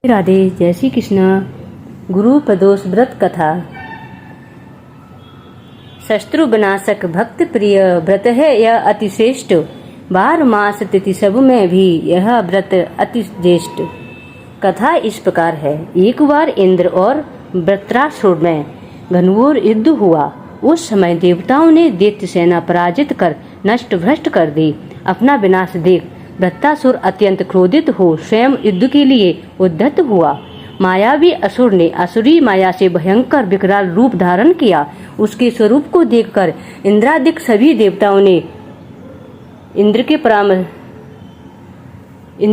राधे। जय श्री कृष्ण। गुरु प्रदोष व्रत कथा। शत्रु विनाशक भक्त प्रिय व्रत है यह अति श्रेष्ठ। 12 मास तिथि सब में भी यह व्रत अति ज्येष्ठ। कथा इस प्रकार है। एक बार इंद्र और वृत्रासुर में घनघोर युद्ध हुआ। उस समय देवताओं ने दैत्य सेना पराजित कर नष्ट भ्रष्ट कर दी। अपना विनाश देख वृत्रासुर अत्यंत क्रोधित हो स्वयं युद्ध के लिए उद्यत हुआ। मायावी असुर ने असुरी माया से भयंकर विकराल रूप धारण किया। उसके स्वरूप को देखकर इंद्रादिक सभी देवताओं ने इंद्र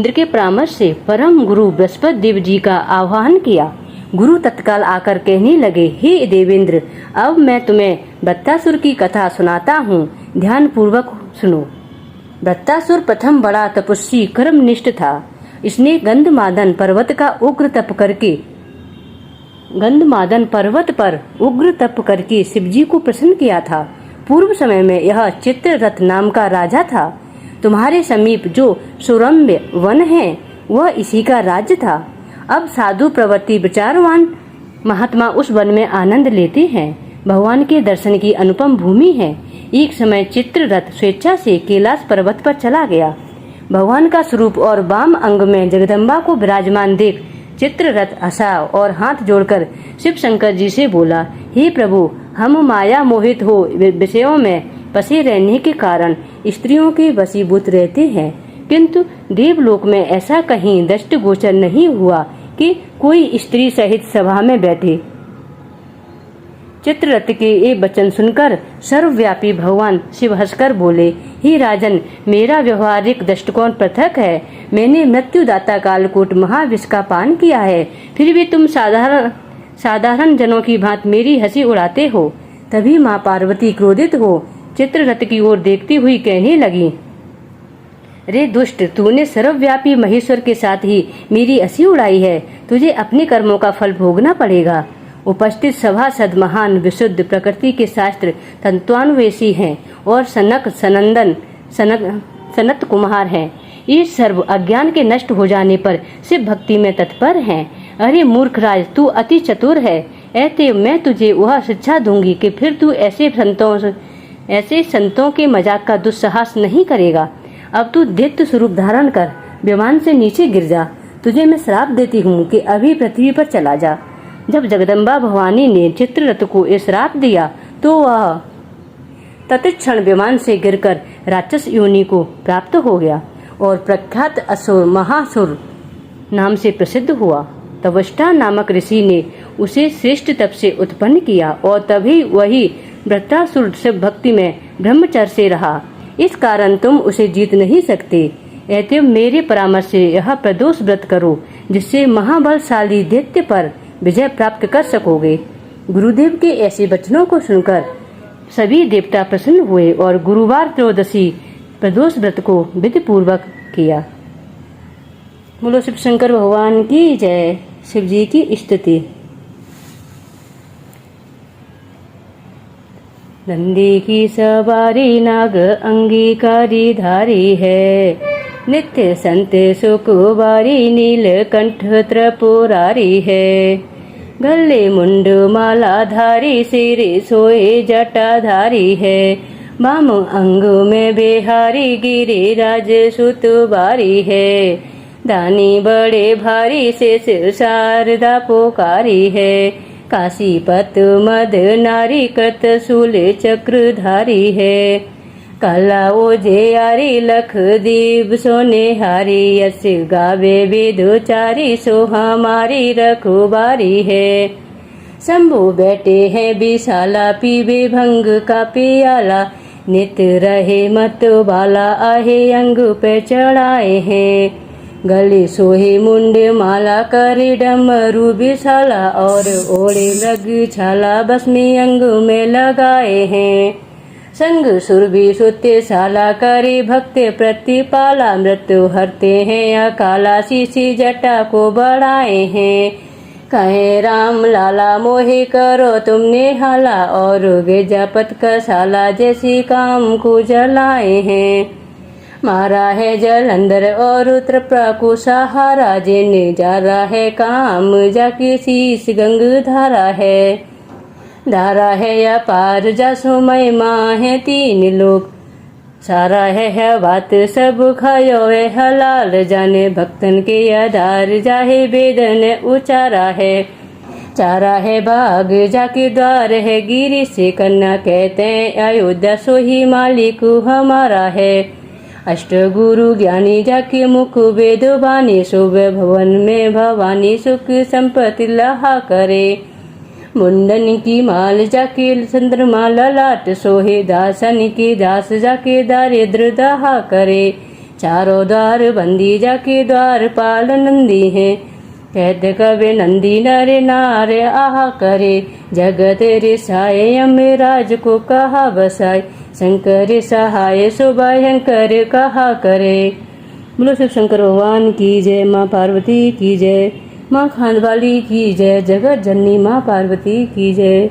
के परामर्श से परम गुरु बृहस्पति देव जी का आह्वान किया। गुरु तत्काल आकर कहने लगे, हे देवेंद्र, अब मैं तुम्हें वृत्रासुर की कथा सुनाता हूँ, ध्यान पूर्वक सुनो। वृत्रासुर प्रथम बड़ा तपस्वी कर्मनिष्ठ था। इसने गंधमादन पर्वत पर उग्र तप करके शिवजी को प्रसन्न किया था। पूर्व समय में यह चित्ररथ नाम का राजा था। तुम्हारे समीप जो सुरम्य वन है वह इसी का राज्य था। अब साधु प्रवृत्ति विचारवान महात्मा उस वन में आनंद लेते हैं। भगवान के दर्शन की अनुपम भूमि है। एक समय चित्ररथ स्वेच्छा से कैलाश पर्वत पर चला गया। भगवान का स्वरूप और वाम अंग में जगदम्बा को विराजमान देख चित्ररथ हंसा और हाथ जोड़कर शिव शंकर जी से बोला, हे प्रभु, हम माया मोहित हो विषयों में फंसे रहने के कारण स्त्रियों के वशीभूत रहते हैं, किंतु देवलोक में ऐसा कहीं दृष्टिगोचर नहीं हुआ कि कोई स्त्री सहित सभा में बैठे। चित्ररथ के ये वचन सुनकर सर्वव्यापी भगवान शिव हंसकर बोले, हे राजन, मेरा व्यवहारिक दृष्टिकोण पृथक है। मैंने मृत्युदाता कालकूट महाविष का पान किया है, फिर भी तुम साधारण जनों की भांति मेरी हंसी उड़ाते हो। तभी माँ पार्वती क्रोधित हो चित्ररथ की ओर देखती हुई कहने लगी, रे दुष्ट, तूने सर्वव्यापी महेश्वर के साथ ही मेरी हंसी उड़ाई है। तुझे अपने कर्मों का फल भोगना पड़ेगा। उपस्थित सभासद महान विशुद्ध प्रकृति के शास्त्र तत्वान्वेषी हैं और सनत कुमार हैं। इस सर्व अज्ञान के नष्ट हो जाने पर शिव भक्ति में तत्पर हैं। अरे मूर्ख राज, तू अति चतुर है। ऐसे मैं तुझे वह शिक्षा दूंगी कि फिर तू ऐसे संतों के मजाक का दुस्साहस नहीं करेगा। अब तू दैत्य स्वरूप धारण कर विमान से नीचे गिर जा। तुझे मैं श्राप देती हूँ कि अभी पृथ्वी पर चला जा। जब जगदम्बा भवानी ने चित्ररथ को श्राप दिया तो वह तत्क्षण विमान से गिरकर राक्षस योनि को प्राप्त हो गया और प्रख्यात असुर महासुर नाम से प्रसिद्ध हुआ। तवष्टा नामक ऋषि ने उसे श्रेष्ठ तप से उत्पन्न किया और तभी वही वृत्रासुर शिव भक्ति में ब्रह्मचर्य से रहा। इस कारण तुम उसे जीत नहीं सकते। ऐसे मेरे परामर्श से यह प्रदोष व्रत करो, जिससे महाबलशाली दैत्य पर विजय प्राप्त कर सकोगे। गुरुदेव के ऐसे वचनों को सुनकर सभी देवता प्रसन्न हुए और गुरुवार त्रयोदशी प्रदोष व्रत को विधि पूर्वक किया। बोलो शिव शंकर भगवान की जय। शिव जी की स्तुति। नंदी की सवारी नाग अंगीकारी धारी है, नित्य संत सुकुवारी नीलकंठ त्रिपुरारी है। गले मुंड माला धारी सिर सोए जटाधारी है, बाम अंग में बिहारी गिरिराज सुतबारी है। दानी बड़े भारी से शारदा पुकारी है, काशीपत मद नारी कृत शूल चक्रधारी है। काला ओजे आरी लख दीप सोनेहारी, यश गावे विदुचारी सो हमारी रखुबारी है। शंभु बैठे हैं विशाला पीवे भंग का पियाला, नित रहे मत बाला आहे अंग पे चढ़ाए हैं। गले सोहे मुंडे माला करे डमरू विशाला, और ओढ़े लग छाला बसमी अंग में लगाए हैं। संग सुरभि सुते शाला करे भक्ति प्रतिपाला, मृत्यु हरते हैं अकाला शीशी जटा को बढ़ाए हैं। कहे राम लाला मोहे करो तुमने हाला, और गिरजापत का शाला जैसी काम को जलाए हैं। मारा है जलंधर और त्रिपुरा को सहारा, जेने जा रहा है काम जाके शीश गंग धारा है। धारा है या पार जा सोमय माँ है तीन लोग, सारा है बात सब खायो है हलाल, जाने भक्तन के आधार जाहे वेदन उचारा है। चारा है भाग जाके द्वार है, गिरी से कन्या कहते हैं अयोध्या सो ही मालिक हमारा है। अष्ट गुरु ज्ञानी जाके मुख वेद वाणी, शोभे भवन में भवानी सुख संपत्ति लहा करे। मुंडन की माल जाके चंद्रमा ललाट सोहे, दासन की दास जाके दारिद्र दहा करे। चारों द्वार बंदी जाके द्वार पाल नंदी है, कहते कबे नंदी नरे नारे आहा करे। जगत रिसाए यमराज को कहा बसाए, शंकर सहाय सो भयंकर कहा करे। बोलो शिव शंकर भगवान की जय, माँ पार्वती की जय, माँ खांडवाली की जय, जगत जननी माँ पार्वती की जय।